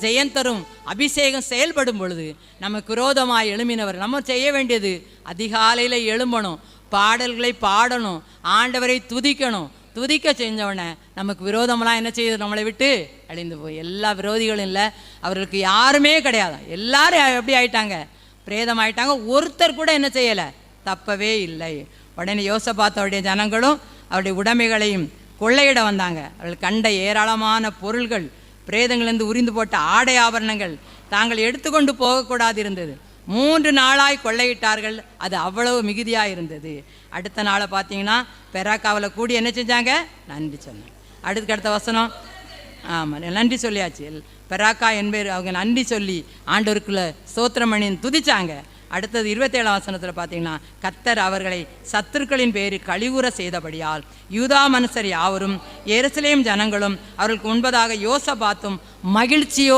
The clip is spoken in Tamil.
ஜெயந்தரும் அபிஷேகம் செயல்படும் பொழுது நமக்கு விரோதமாக எழும்பினவர். நம்ம செய்ய வேண்டியது அதிகாலையில் எழும்பணும், பாடல்களை பாடணும், ஆண்டவரை துதிக்கணும். துதிக்க செஞ்சவனே நமக்கு விரோதமெல்லாம் என்ன செய்யுது, நம்மளை விட்டு அழிந்து போய். எல்லா விரோதிகளும் இல்லை, அவர்களுக்கு யாருமே கிடையாது. எல்லாரும் எப்படி ஆயிட்டாங்க, பிரேதம் ஆயிட்டாங்க. ஒருத்தர் கூட என்ன செய்யலை, தப்பவே இல்லை. உடனே யோசபாத்தோடைய ஜனங்களும் அவருடைய உடைமைகளையும் கொள்ளையிட வந்தாங்க. அவர்கள் கண்ட ஏராளமான பொருள்கள், பிரேதங்களிலிருந்து உரிந்து போட்ட ஆடை ஆபரணங்கள் தாங்கள் எடுத்துக்கொண்டு போகக்கூடாது இருந்தது. 3 நாளாய் கொள்ளையிட்டார்கள். அது அவ்வளவு மிகுதியாக இருந்தது. அடுத்த நாளை பார்த்தீங்கன்னா பெராக்காவில் கூடி என்ன செஞ்சாங்க, நன்றி சொன்னாங்க. அடுத்த வசனம், ஆமாம், நன்றி சொல்லியாச்சு. பெராக்கா என்பேர் அவங்க நன்றி சொல்லி ஆண்டவருக்குள்ள ஸ்தோத்திரம் பண்ணி துதிச்சாங்க. அடுத்தது 27ஆம் வசனத்தில் பார்த்தீங்கன்னா, கர்த்தர் அவர்களை சத்துருக்களின் பேரில் கழிவுற செய்தபடியால் யூதா மனுஷர் யாவரும் எருசலேம் ஜனங்களும் அவர்களுக்கு முன்பதாக யோசபாத்தும் மகிழ்ச்சியோ